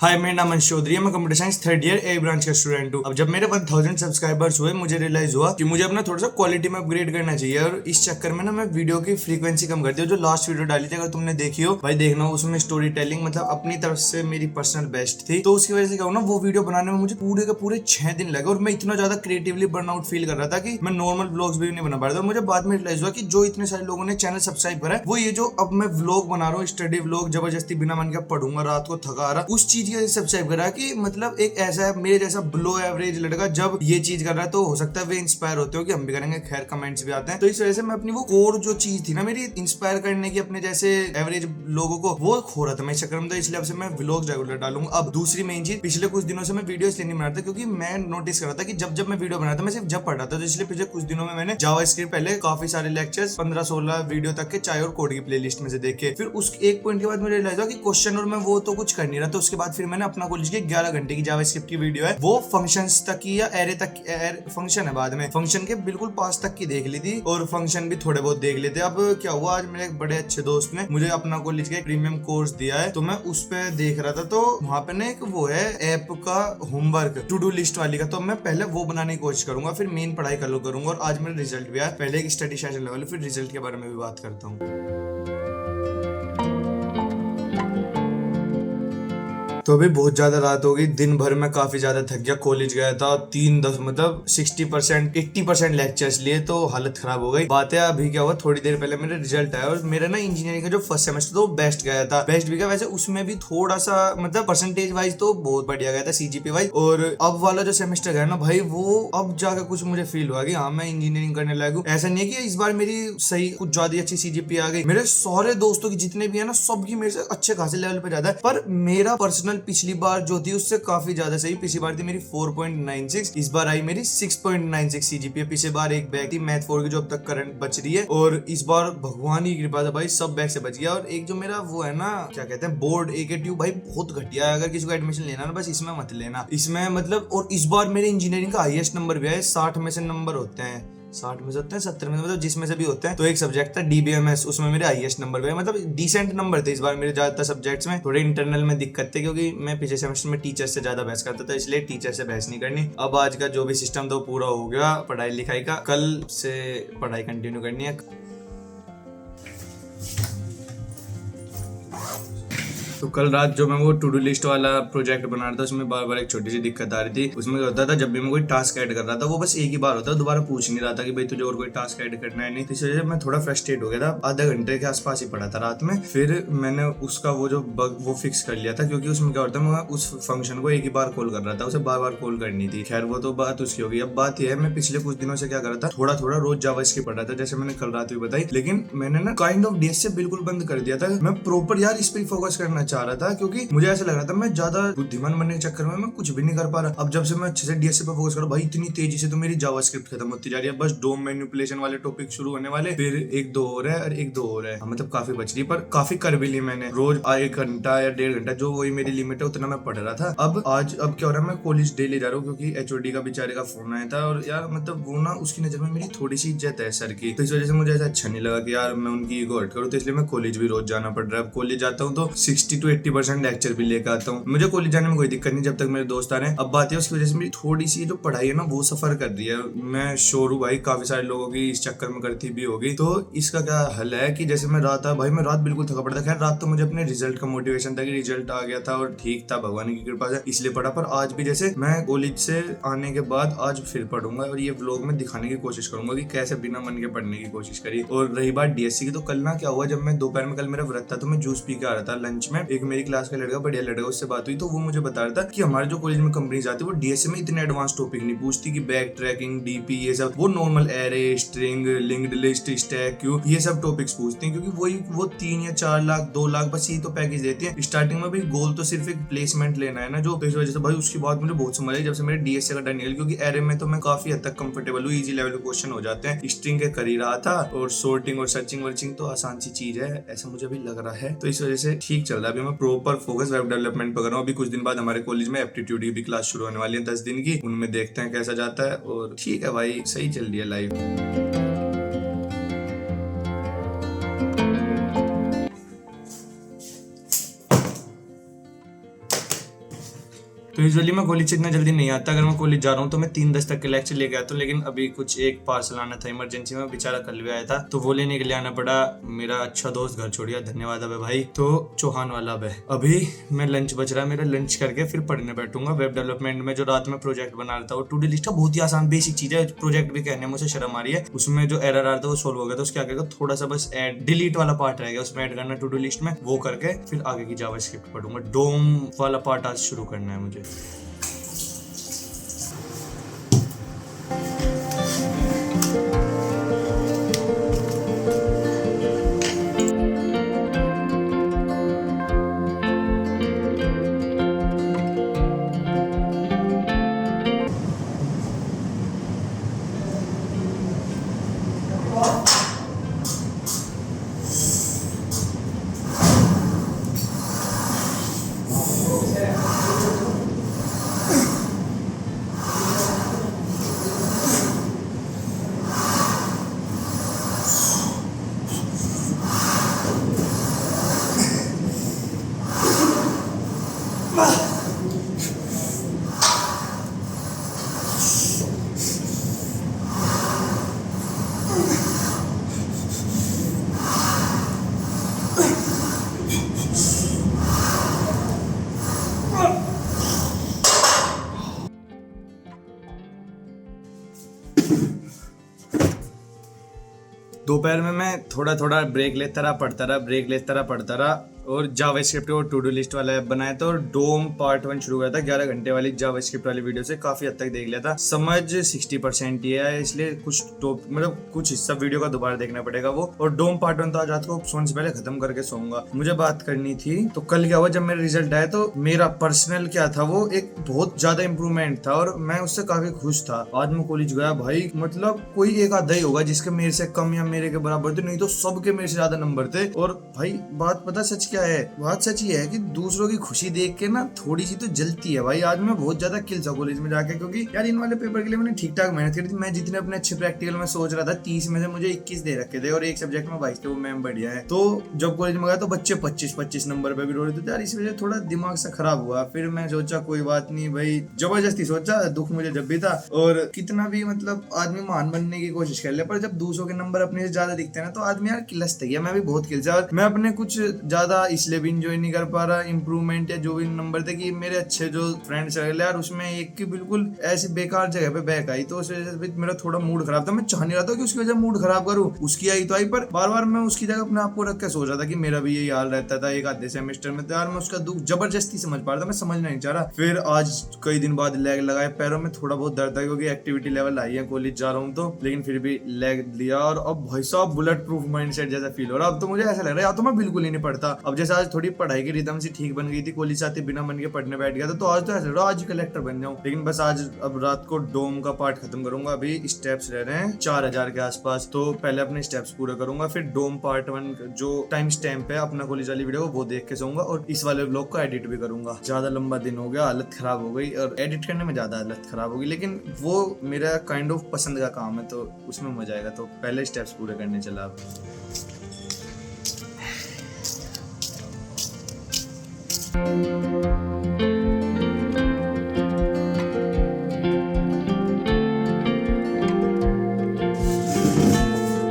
हाय, मेरा नाम अंश चौधरी है। मैं कंप्यूटर साइंस थर्ड ईयर ए ब्रांच का स्टूडेंट हूँ। अब जब मेरे 1000 सब्सक्राइबर्स हुए, मुझे रियलाइज हुआ कि मुझे अपना थोड़ा सा क्वालिटी में अपग्रेड करना चाहिए, और इस चक्कर में ना मैं वीडियो की फ्रीक्वेंसी कम कर दी। जो लास्ट वीडियो डाली थी, अगर तुमने देखी हो भाई, देखना, उसमें स्टोरी टेलिंग मतलब अपनी तरफ से मेरी पर्सनल बेस्ट थी। तो उसकी वजह से क्या हुआ ना, वो वीडियो बनाने में मुझे पूरे के पूरे 6 दिन लगे, और मैं इतना ज्यादा क्रिएटिवली बर्नआउट फील कर रहा था कि मैं नॉर्मल व्लॉग्स भी नहीं बना पा रहा था। और मुझे बाद में रियलाइज हुआ कि जो इतने सारे लोगों ने चैनल सब्सक्राइब करा है, वो ये जो अब मैं व्लॉग बना रहा हूँ, स्टडी व्लॉग, जबरदस्ती बिना मन के पढ़ूंगा, रात को थका रहा, उस चीज की सब्सक्राइब करा कि मतलब एक ऐसा है मेरे जैसा बिलो एवरेज लड़का जब ये चीज कर रहा है, तो हो सकता है वे इंस्पायर होते हो कि हम भी करेंगे। खैर, कमेंट्स भी आते हैं, तो इस वजह से मैं अपनी वो कोर जो चीज थी ना मेरी इंस्पायर करने की अपने जैसे एवरेज लोगों को, वो खो रहा था मैं इस चक्कर में। तो इसलिए अब से मैं व्लॉग रेगुलर डालूंगा। अब दूसरी मेन चीज, पिछले कुछ दिनों से मैं वीडियो इसलिए नहीं बना रहा था क्योंकि मैं नोटिस कर रहा था कि जब जब मैं वीडियो बनाता था, मैं सिर्फ जब पढ़ रहा था। तो इसलिए पिछले कुछ दिनों में मैंने जावास्क्रिप्ट पहले काफी सारे लेक्चर्स 15-16 वीडियो तक के चाय और कोड की प्लेलिस्ट में से देखे। फिर उस एक पॉइंट के बाद मुझे रियलाइज हुआ कि क्वेश्चन और मैं वो तो कुछ कर नहीं रहा। तो उसके बाद फिर मैंने अपना कॉलेज के 11 घंटे की जावास्क्रिप्ट की वीडियो है, वो फंक्शंस तक की या एरे तक, फंक्शन है बाद में, फंक्शन के बिल्कुल पास तक की देख ली थी, और फंक्शन भी थोड़े बहुत देख लेते। अब क्या हुआ, आज मेरे एक बड़े अच्छे दोस्त ने मुझे अपना कॉलेज का एक प्रीमियम कोर्स दिया है, तो मैं उस पे देख रहा था। तो वहां पे ना एक वो है ऐप का होमवर्क, टू डू लिस्ट वाली का, तो मैं पहले वो बनाने की कोशिश करूंगा, फिर मेन पढ़ाई कर करूंगा। और आज मेरा रिजल्ट भी आया, पहले एक स्टडी सेशन लेवल, फिर रिजल्ट के बारे में भी बात करता हूँ। तो अभी बहुत ज्यादा रात हो गई, दिन भर में काफी ज्यादा थक गया। कॉलेज गया था 3-10 मतलब 60% 80% लेक्चर्स लिए, तो हालत खराब हो गई। बात है अभी क्या हुआ, थोड़ी देर पहले मेरा रिजल्ट आया, और मेरा ना इंजीनियरिंग का जो फर्स्ट सेमेस्टर था वो बेस्ट गया था। बेस्ट भी गया वैसे, उसमें भी थोड़ा सा मतलब परसेंटेज वाइज तो बहुत बढ़िया गया था, सीजीपी वाइज। और अब वाला जो सेमेस्टर गया ना भाई, वो अब जाकर कुछ मुझे फील हुआ कि हाँ, मैं इंजीनियरिंग करने लायक हूँ। ऐसा नहीं है कि इस बार मेरी सही कुछ ज्यादा अच्छी सीजीपी आ गई। मेरे सारे दोस्तों की जितने भी है ना, सबकी मेरे से अच्छे खासे लेवल पे ज्यादा है, पर मेरा पर्सनल पिछली बार जो थी उससे काफी ज्यादा सही। पिछली बार थी मेरी 4.96, इस बार आई मेरी 6.96 सीजीपीए। पिछले बार एक बैग थी मैथ 4 की जो अब तक करंट बच रही है, और इस बार भगवान की कृपा से भाई सब बैग से बच गया। और एक जो मेरा वो है ना, क्या कहते हैं, बोर्ड AKTU भाई बहुत घटिया है। अगर किसी को एडमिशन लेना ना, बस इसमें मत लेना, इसमें मतलब। और इस बार मेरे इंजीनियरिंग का हाईएस्ट नंबर भी है, 60 में से नंबर होते हैं, 60 में से होते हैं, 70 में, मतलब जिसमें से भी होते हैं। तो एक सब्जेक्ट था DBMS, उसमें मेरे हाईएस्ट नंबर पे, मतलब डिसेंट नंबर थे इस बार मेरे ज्यादातर सब्जेक्ट्स में। थोड़े इंटरनल में दिक्कत थे क्योंकि मैं पिछले सेमेस्टर में टीचर से ज्यादा बहस करता था, इसलिए टीचर से बहस नहीं करनी। अब आज का जो भी सिस्टम था वो पूरा हो गया पढ़ाई लिखाई का, कल से पढ़ाई कंटिन्यू करनी है। तो कल रात जो मैं वो टू डू लिस्ट वाला प्रोजेक्ट बना रहा था, उसमें बार बार एक छोटी सी दिक्कत आ रही थी। उसमें क्या होता था, जब भी मैं कोई टास्क ऐड कर रहा था, वो बस एक ही बार होता, दोबारा पूछ नहीं रहा था कि भाई तुझे और कोई टास्क ऐड करना है नहीं। तो इस वजह से मैं थोड़ा फ्रस्ट्रेट हो गया था। आधा घंटे के आसपास ही पड़ा था रात में। फिर मैंने उसका वो जो बग वो फिक्स कर लिया था, क्योंकि उसमें क्या होता है, मैं उस फंक्शन को एक ही बार कॉल कर रहा था, उसे बार बार कॉल करनी थी। खैर वो तो बात उसकी होगी। अब बात यह है, मैं पिछले कुछ दिनों से क्या कर रहा था, थोड़ा थोड़ा रोज जावास्क्रिप्ट पढ़ रहा था, जैसे मैंने कल रात भी बताई। लेकिन मैंने ना काइंड ऑफ डीएस से बिल्कुल बंद कर दिया था। मैं प्रॉपर यार इस पर फोकस करना चाह रहा था, क्योंकि मुझे ऐसा लग रहा था मैं ज्यादा बुद्धिमान बनने के चक्कर में मैं कुछ भी नहीं कर पा रहा। अब जब से मैं अच्छे से डीएसए पे फोकस कर रहा हूं भाई, इतनी तेजी से तो मेरी जावास्क्रिप्ट खत्म होती जा रही है। बस डोम मैनिपुलेशन वाले टॉपिक शुरू होने वाले, फिर एक दो हो रहा है और एक दो हो रहा है, मतलब काफी बच रही, पर काफी कर भी ली मैंने। रोज 1 घंटा या 1.5 घंटा जो वही मेरी लिमिट है उतना मैं पढ़ रहा था। अब क्या हो रहा है, मैं कॉलेज डेली जा रहा हूँ क्योंकि एचओडी का बेचारे का फोन आया था, और यार मतलब वो ना उसकी नजर में मेरी थोड़ी सी इज्जत है सर की, तो इस वजह से मुझे ऐसा अच्छा नहीं लगा कि यार मैं उनकी ईगो हर्ट करूँ। तो इसलिए मैं कॉलेज भी रोज जाना पड़ रहा है। अब कॉलेज जाता हूँ तो 60 to 80% लेक्चर भी लेकर आता हूँ। मुझे कॉलेज जाने में कोई दिक्कत नहीं जब तक मेरे दोस्त आ रहे हैं। अब बात है उसकी वजह से मेरी थोड़ी सी जो पढ़ाई है ना वो सफर कर रही है। मैं श्योर हूँ भाई काफी सारे लोगों की इस चक्कर में करती भी होगी। तो इसका क्या हल है कि जैसे मैं रात भाई मैं रात बिल्कुल थका पड़ा था। खैर रात तो मुझे अपने रिजल्ट का मोटिवेशन था कि रिजल्ट आ गया था और ठीक था भगवान की कृपा से, इसलिए पढ़ा। पर आज भी जैसे मैं कॉलेज से आने के बाद आज फिर पढ़ूंगा, और ये व्लॉग में दिखाने की कोशिश करूंगा कि कैसे बिना मन के पढ़ने की कोशिश करी। और रही बात डीएससी की, तो कल ना क्या हुआ, जब मैं दोपहर में, कल मेरा व्रत था, तो मैं जूस पी के आ रहा था लंच में। एक मेरी क्लास का लड़का, बढ़िया लड़का, उससे बात हुई तो वो मुझे बता रहा था कि हमारे जो कॉलेज में कंपनीज आती है वो डीएसए में इतने एडवांस टॉपिक नहीं पूछती कि बैक ट्रैकिंग, डीपी, ये सब। वो normal array, string, linked list, stack, Q, ये सब टॉपिक्स पूछती हैं, क्योंकि वो 3 या 4 लाख 2 लाख बस ये तो पैकेज देती है स्टार्टिंग में। भी गोल तो सिर्फ एक प्लेसमेंट लेना है ना जो, तो इस वजह से भाई उसकी बात मुझे बहुत समझ आई जब से मेरे डीएसए का डर निकल। क्योंकि एरे में तो मैं काफी हद तक कंफर्टेबल हूँ, इजी लेवल के क्वेश्चन हो जाते हैं। स्ट्रिंग के कर ही रहा था, और सॉर्टिंग और सर्चिंग वर्चिंग तो आसान सी चीज है, ऐसा मुझे भी लग रहा है। तो इस वजह से ठीक चल रहा है। अभी मैं प्रॉपर फोकस वेब डेवलपमेंट पर कर रहा हूँ। अभी कुछ दिन बाद हमारे कॉलेज में एप्टीट्यूड की भी क्लास शुरू होने वाली है 10 दिन की, उनमें देखते हैं कैसा जाता है। और ठीक है भाई, सही चल रही है लाइफ। यूजुअली मैं कॉलेज से इतना जल्दी नहीं आता, अगर मैं कॉलेज जा रहा हूँ तो मैं 3:10 तक के लेक्चर लेके आता हूँ, लेकिन अभी कुछ एक पार्सल आना था इमरजेंसी में, बेचारा कल भी आया था तो वो लेने के लिए आना पड़ा। मेरा अच्छा दोस्त घर छोड़ गया, धन्यवाद अबे भाई। तो चौहान वाला अब अभी मैं लंच बच रहा है मेरा, लंच करके फिर पढ़ने बैठूंगा वेब डेवलपमेंट में। जो रात में प्रोजेक्ट बना रहा था वो टू डू लिस्ट बहुत ही आसान बेसिक चीज है, प्रोजेक्ट भी कहने में मुझे शर्म आ रही है। उसमें जो एरर आ रहा था वो सोल्व हो गया, तो उसके आगे का थोड़ा सा बस ऐड डिलीट वाला पार्ट रह गया, उसमें ऐड करना टू डू लिस्ट में, वो करके फिर आगे की जावास्क्रिप्ट पढ़ूंगा। डोम वाला पार्ट आज शुरू करना है मुझे। दोपहर में मैं थोड़ा थोड़ा ब्रेक लेता रहा, पढ़ता रहा, ब्रेक लेता रहा, पढ़ता रहा, और जावास्क्रिप्ट और टू डू लिस्ट वाला ऐप बनाया था, और डोम पार्ट 1 शुरू किया था। 11 घंटे वाली जावास्क्रिप्ट वाली वीडियो से काफी हद तक देख लिया था, समझ 60% ही है, इसलिए कुछ मतलब कुछ हिस्सा वीडियो का दोबारा देखना पड़ेगा वो। और डोम पार्ट 1 तो आज रात को सोने से पहले खत्म करके सोऊंगा। मुझे बात करनी थी तो कल क्या हुआ, जब मेरा रिजल्ट आया तो मेरा पर्सनल क्या था, वो एक बहुत ज्यादा इंप्रूवमेंट था और मैं उससे काफी खुश था। आज मैं कॉलेज गया भाई, मतलब कोई एक आधा ही होगा जिसके मेरे से कम या मेरे के बराबर थे, नहीं तो सबके मेरे से ज्यादा नंबर थे। और भाई बात पता सच क्या है, बात सच ये है कि दूसरों की खुशी देख के ना थोड़ी सी तो जलती है भाई। आज मैं बहुत ज्यादा खिल था कॉलेज में जाके, क्योंकि यार इन वाले पेपर के लिए मैंने ठीक ठाक मेहनत करी थी। मैं जितने अपने अच्छे प्रैक्टिकल में सोच रहा था 30 में से मुझे 21 दे रखे थे और एक सब्जेक्ट में 22 थे, वो मैम बढ़िया है। तो जब कॉलेज में गया तो बच्चे 25-25 नंबर पे भी रो रहे थे यार, इस वजह थोड़ा दिमाग सा खराब हुआ। फिर मैं सोचा कोई बात नहीं भाई, जबरदस्ती सोचा, दुख मुझे जब भी था। और कितना भी मतलब आदमी महान बनने की कोशिश कर ले, पर जब दूसरों के नंबर अपने से ज्यादा दिखते हैं ना तो आदमी यार किलसते गया। मैं भी बहुत किलसा, और मैं अपने कुछ ज्यादा इसलिए भी इंजॉय नहीं कर पा रहा इंप्रूवमेंट या जो भी नंबर थे, कि मेरे अच्छे जो फ्रेंड्स रहे यार उसमें एक की बिल्कुल ऐसी बेकार जगह पे बैक आई, तो उस वजह से मेरा थोड़ा मूड खराब था। मैं चाह नहीं रहा था कि उसकी वजह मूड खराब करूं, उसकी आई तो आई, पर बार बार मैं उसकी जगह अपने आप को रख के सोच रहा था कि मेरा भी यही हाल रहता था एक आधे सेमेस्टर में। तो यार मैं उसका दुख जबरदस्ती समझ पा रहा था, मैं समझना नहीं चाह रहा। फिर आज कई दिन बाद लैग लगाए, पैरों में थोड़ा बहुत दर्द था क्योंकि एक्टिविटी लेवल आई है, कॉलेज जा रहा हूँ तो, लेकिन फिर भी लैग लिया। और अब भाई साहब बुलेट प्रूफ माइंडसेट जैसा फील हो रहा। अब तो मुझे ऐसा लग रहा है या तो मैं बिल्कुल ही नहीं पढ़ता, अब जैसे आज थोड़ी पढ़ाई की रिदम से ठीक बन गई थी, कॉलेज आते बिना मन के पढ़ने बैठ गया था, तो आज तो ऐसा लग रहा है आज कलेक्टर बन जाऊं। लेकिन बस आज अब रात को डोम का पार्ट खत्म करूंगा। अभी स्टेप्स रह रहे हैं 4000 के आसपास, तो पहले अपने स्टेप्स पूरे करूंगा, फिर डोम पार्ट 1 जो टाइम स्टैम्प है अपना कॉलेज वाली वीडियो वो देख के सोऊंगा, और इस वाले व्लॉग को एडिट भी करूंगा। ज्यादा लंबा दिन हो गया, हालत खराब हो गई, और एडिट करने में ज्यादा हालत खराब होगी, लेकिन वो मेरा काइंड ऑफ पसंद का काम है तो उसमें मजा आएगा। तो पहले स्टेप्स पूरे करने चला।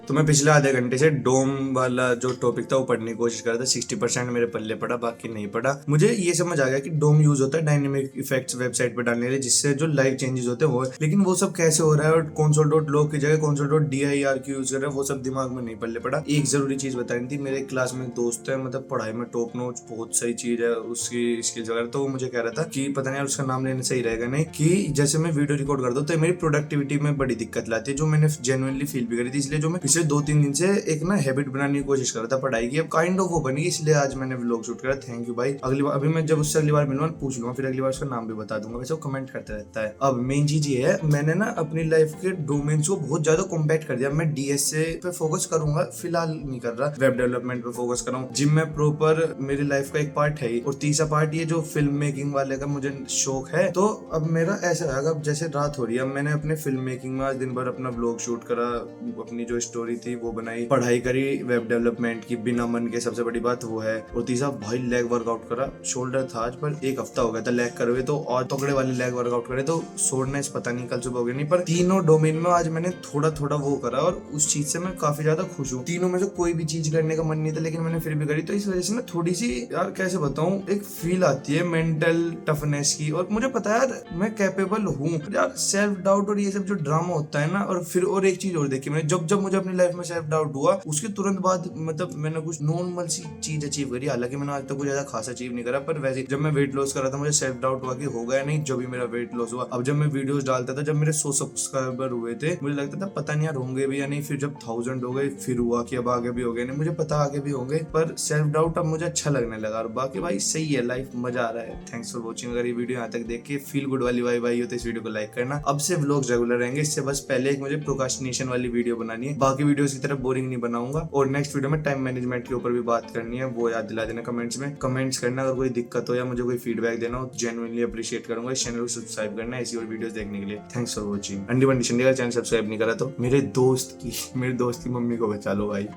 तो मैं पिछले आधे घंटे से डोम वाला जो टॉपिक था वो पढ़ने की कोशिश कर रहा था। 60% मेरे पल्ले पड़ा, बाकी नहीं पड़ा। मुझे ये समझ आ गया कि डोम यूज होता है डायनेमिक इफेक्ट्स वेबसाइट पे डालने के लिए, जिससे जो लाइव चेंजेस होते हैं वो, लेकिन वो सब कैसे हो रहा है और console.log की जगह console.dir यूज कर रहे हैं, वो सब दिमाग में नहीं पल्ले पड़ा। एक जरूरी चीज बतानी थी, मेरे क्लास में दोस्त है, मतलब पढ़ाई में टॉप नॉच, बहुत सही चीज है उसकी स्किल्स वगैरह, तो वो मुझे कह रहा था कि पता नहीं यार उसका नाम लेना सही रहेगा नहीं, कि जैसे मैं वीडियो रिकॉर्ड करता हूँ तो मेरी प्रोडक्टिविटी में बड़ी दिक्कत लाती है, जो मैंने जेन्युइनली फील भी करी थी। इसलिए जो मैं पिछले 2-3 दिन से एक ना हैबिट बनाने की कोशिश कर रहा था पढ़ाई की, अब काइंड ऑफ वो बनी, इसलिए आज मैंने व्लॉग शूट करा। थैंक यू भाई। अगली बार, अभी मैं जब उससे अगली बार मिलूंगा पूछ लूंगा, फिर अगली बार उसका नाम भी बता दूंगा, वैसे वो कमेंट करता रहता है। अब मेन चीज ये है, मैंने ना अपनी लाइफ के डोमेन्स को बहुत ज्यादा कॉम्पैक्ट कर दिया। मैं डीएसए पे फोकस करूंगा, फिलहाल नहीं कर रहा, वेब डेवलपमेंट पे फोकस कर रहा हूँ। जिम में प्रॉपर मेरी लाइफ का एक पार्ट है, और तीसरा पार्ट ये जो फिल्म मेकिंग वाले का मुझे शौक है। तो अब मेरा ऐसा है, अब जैसे रात हो रही है, मैंने अपने फिल्म मेकिंग में आज दिन भर अपना व्लॉग शूट करा, अपनी जो स्टोरी रही थी वो बनाई, पढ़ाई करी वेब डेवलपमेंट की बिना मन के, सबसे बड़ी बात वो है। और तीसरा भाई लेग वर्कआउट करा, शोल्डर था आज पर 1 हफ्ता हो गया था लेग करे हुए, तो और तगड़े वाले लेग वर्कआउट करे तो सोडनेस पता नहीं कल सुबह हो गया नहीं, पर तीनों डोमेन में आज मैंने थोड़ा थोड़ा वो करा और उस चीज से मैं काफी ज्यादा खुश हूँ। तीनों में से कोई भी चीज करने का मन नहीं था लेकिन मैंने फिर भी करी, तो इस वजह से ना थोड़ी सी यार कैसे बताऊं एक फील आती है मेंटल टफनेस की। और मुझे पता है यार मैं कैपेबल हूँ यार। सेल्फ डाउट और ये सब जो ड्रामा होता है ना, और फिर और एक चीज और देखी मैंने, जब मुझे अपनी लाइफ में सेल्फ डाउट हुआ उसके तुरंत बाद मतलब मैंने कुछ नॉर्मल सी चीज अचीव करी। हालांकि मैंने आज तक कुछ ज्यादा खास अचीव नहीं करा, पर वैसे जब मैं वेट लॉस कर रहा था मुझे सेल्फ डाउट हुआ कि हो गया नहीं, जो भी मेरा वेट लॉस हुआ। अब जब मैं वीडियोस डालता था, जब मेरे 100 सब्सक्राइबर हुए थे, मुझे लगता था पता नहीं यार होंगे भी या नहीं, फिर जब 1000 हो गए फिर हुआ कि अब आगे भी हो गए, नहीं मुझे पता आगे भी होंगे, पर सेल्फ डाउट अब मुझे अच्छा लगने लगा। और बाकी भाई सही है, लाइफ मजा आ रहा है। Thanks for watching. अगर ये वीडियो यहाँ तक देख के फील गुड वाली वाइब आई हो तो इस वीडियो को लाइक करना। अब से व्लॉग्स रेगुलर रहेंगे, इससे बस पहले एक मुझे प्रोक्रास्टिनेशन वाली वीडियो बनानी है, बाकी वीडियोस की तरह बोरिंग नहीं बनाऊंगा। और नेक्स्ट वीडियो में टाइम मैनेजमेंट के ऊपर भी बात करनी है, वो याद दिला देना कमेंट्स में। कमेंट्स करना अगर कोई दिक्कत हो या मुझे कोई फीडबैक देना हो, जेन्युइनली अप्रिशिएट करूंगा। इस चैनल को सब्सक्राइब करना है ऐसी और वीडियोस देखने के लिए। Thanks for watching. अंडी बंडी चंडीगढ़ चैनल सब्सक्राइब नहीं करा तो मेरे दोस्त की मम्मी को बचा लो भाई।